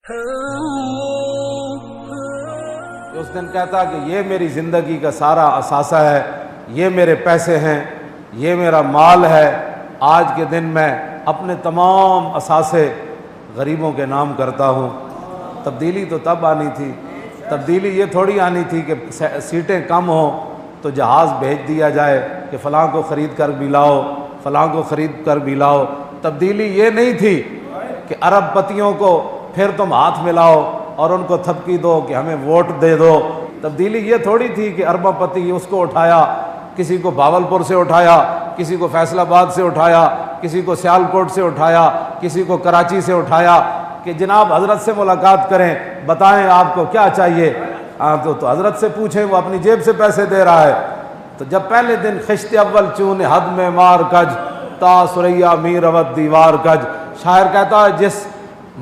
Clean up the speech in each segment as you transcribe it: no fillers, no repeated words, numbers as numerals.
اس دن کہتا کہ یہ میری زندگی کا سارا اثاثہ ہے، یہ میرے پیسے ہیں، یہ میرا مال ہے، آج کے دن میں اپنے تمام اثاثے غریبوں کے نام کرتا ہوں۔ تبدیلی تو تب آنی تھی، تبدیلی یہ تھوڑی آنی تھی کہ سیٹیں کم ہوں تو جہاز بھیج دیا جائے کہ فلاں کو خرید کر بھی لاؤ، فلاں کو خرید کر بھی لاؤ۔ تبدیلی یہ نہیں تھی کہ ارب پتیوں کو پھر تم ہاتھ ملاؤ اور ان کو تھپکی دو کہ ہمیں ووٹ دے دو۔ تبدیلی یہ تھوڑی تھی کہ اربوں پتی اس کو اٹھایا، کسی کو بھاولپور سے اٹھایا، کسی کو فیصل آباد سے اٹھایا، کسی کو سیالکوٹ سے اٹھایا، کسی کو کراچی سے اٹھایا کہ جناب حضرت سے ملاقات کریں، بتائیں آپ کو کیا چاہیے۔ تو حضرت سے پوچھیں، وہ اپنی جیب سے پیسے دے رہا ہے۔ تو جب پہلے دن خشت اول چون حد میں مار کج، تا سریا میر اود دیوار کج، شاعر کہتا ہے جس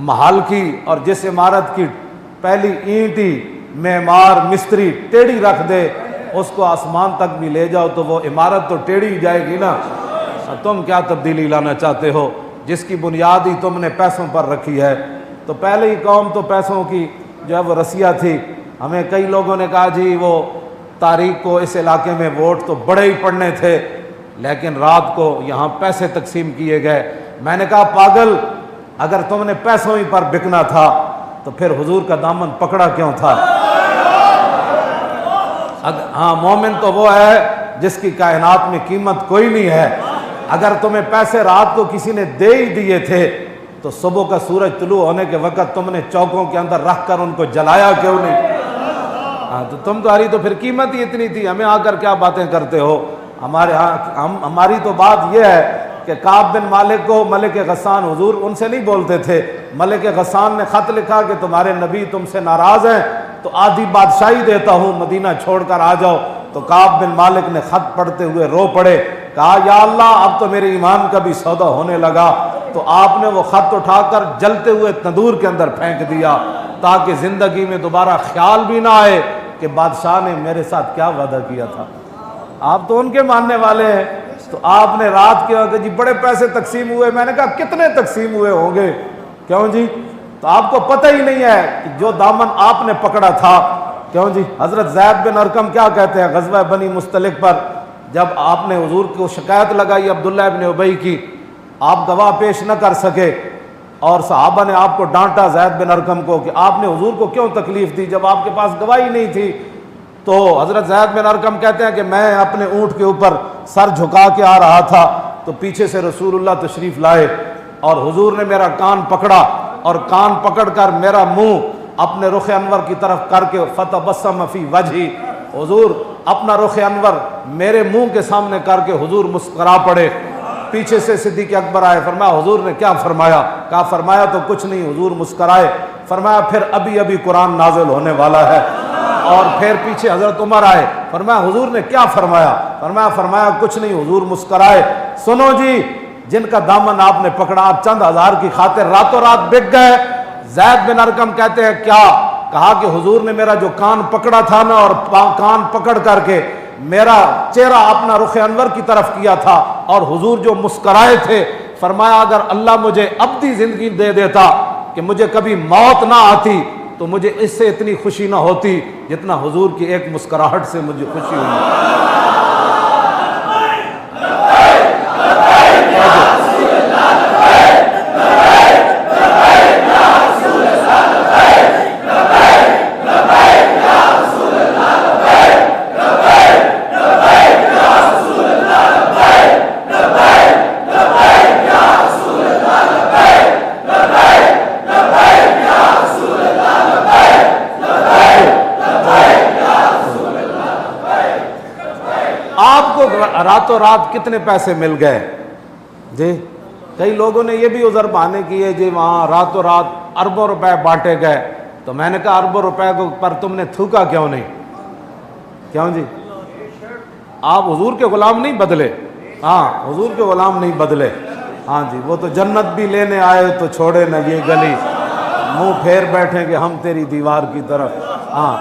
محل کی اور جس عمارت کی پہلی اینٹی معمار مستری ٹیڑھی رکھ دے، اس کو آسمان تک بھی لے جاؤ تو وہ عمارت تو ٹیڑھی ہی جائے گی نا۔ تم کیا تبدیلی لانا چاہتے ہو جس کی بنیاد ہی تم نے پیسوں پر رکھی ہے؟ تو پہلے ہی قوم تو پیسوں کی جو ہے وہ رسیا تھی۔ ہمیں کئی لوگوں نے کہا جی وہ تاریخ کو اس علاقے میں ووٹ تو بڑے ہی پڑنے تھے، لیکن رات کو یہاں پیسے تقسیم کیے گئے۔ میں نے کہا پاگل، اگر تم نے پیسوں ہی پر بکنا تھا تو پھر حضور کا دامن پکڑا کیوں تھا؟ ہاں، مومن تو وہ ہے جس کی کائنات میں قیمت کوئی نہیں ہے۔ اگر تمہیں پیسے رات کو کسی نے دے ہی دیے تھے تو صبح کا سورج طلوع ہونے کے وقت تم نے چوکوں کے اندر رکھ کر ان کو جلایا کیوں نہیں؟ تو تمہاری تو پھر قیمت ہی اتنی تھی، ہمیں آ کر کیا باتیں کرتے ہو؟ ہماری تو بات یہ ہے کہ کعب بن مالک کو ملک غسان، حضور ان سے نہیں بولتے تھے، ملک غسان نے خط لکھا کہ تمہارے نبی تم سے ناراض ہیں تو آدھی بادشاہی دیتا ہوں، مدینہ چھوڑ کر آ جاؤ۔ تو کعب بن مالک نے خط پڑھتے ہوئے رو پڑے، کہا یا اللہ اب تو میرے ایمان کا بھی سودا ہونے لگا۔ تو آپ نے وہ خط اٹھا کر جلتے ہوئے تندور کے اندر پھینک دیا تاکہ زندگی میں دوبارہ خیال بھی نہ آئے کہ بادشاہ نے میرے ساتھ کیا وعدہ کیا تھا۔ آپ تو ان کے ماننے والے ہیں۔ تو آپ نے رات کے وقت جی بڑے پیسے تقسیم ہوئے، میں نے کہا کتنے تقسیم ہوئے ہوں گے؟ کیوں جی؟ تو آپ کو پتہ ہی نہیں ہے کہ جو دامن آپ نے پکڑا تھا۔ کیوں جی؟ حضرت زید بن ارقم کیا کہتے ہیں غزوہ بنی مستلق پر، جب آپ نے حضور کو شکایت لگائی عبداللہ ابن ابی کی، آپ گواہ پیش نہ کر سکے اور صحابہ نے آپ کو ڈانٹا زید بن ارقم کو کہ آپ نے حضور کو کیوں تکلیف دی جب آپ کے پاس گواہی نہیں تھی۔ تو حضرت زید بن ارقم کہتے ہیں کہ میں اپنے اونٹ کے اوپر سر جھکا کے آ رہا تھا تو پیچھے سے رسول اللہ تشریف لائے اور حضور نے میرا کان پکڑا اور کان پکڑ کر میرا منہ اپنے رخ انور کی طرف کر کے فتبسم فی وجہی، حضور اپنا رخ انور میرے منہ کے سامنے کر کے حضور مسکرا پڑے۔ پیچھے سے صدیق اکبر آئے، فرمایا حضور نے کیا فرمایا؟ کہا فرمایا تو کچھ نہیں، حضور مسکرائے۔ فرمایا پھر ابھی ابھی قرآن نازل ہونے والا ہے۔ اور پھر پیچھے حضرت عمر آئے، فرمایا حضور نے کیا فرمایا؟ فرمایا کچھ نہیں، حضور مسکرائے۔ سنو جی، جن کا دامن آپ نے پکڑا، آپ چند ہزار کی خاطر راتوں رات بک گئے۔ زید بن ارقم کہتے ہیں کیا؟ کہا کہ حضور نے میرا جو کان پکڑا تھا نا، اور کان پکڑ کر کے میرا چہرہ اپنا رخ انور کی طرف کیا تھا اور حضور جو مسکرائے تھے، فرمایا اگر اللہ مجھے ابدی زندگی دے دیتا کہ مجھے کبھی موت نہ آتی تو مجھے اس سے اتنی خوشی نہ ہوتی جتنا حضور کی ایک مسکراہٹ سے مجھے خوشی ہوئی۔ راتوں رات کتنے پیسے مل گئے جی؟ کئی لوگوں نے یہ بھی عذر بہانے کیے جی وہاں راتوں رات اربوں روپے بانٹے گئے۔ تو میں نے کہا اربوں روپے کو پر تم نے تھوکا کیوں نہیں؟ کیوں جی؟ آپ حضور کے غلام نہیں بدلے؟ ہاں، حضور کے غلام نہیں بدلے۔ ہاں جی، وہ تو جنت بھی لینے آئے تو چھوڑے نہ یہ گلی، منہ پھیر بیٹھیں کہ ہم تیری دیوار کی طرف۔ ہاں،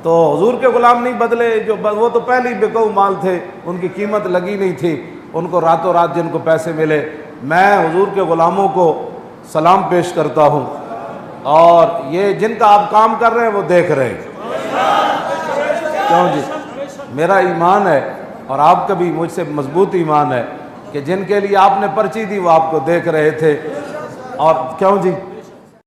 تو حضور کے غلام نہیں بدلے، جو وہ تو پہلے ہی بکو مال تھے، ان کی قیمت لگی نہیں تھی، ان کو راتوں رات جن کو پیسے ملے۔ میں حضور کے غلاموں کو سلام پیش کرتا ہوں اور یہ جن کا آپ کام کر رہے ہیں وہ دیکھ رہے ہیں. کیوں جی؟ میرا ایمان ہے اور آپ کا بھی مجھ سے مضبوط ایمان ہے کہ جن کے لیے آپ نے پرچی دی وہ آپ کو دیکھ رہے تھے. اور کیوں جی؟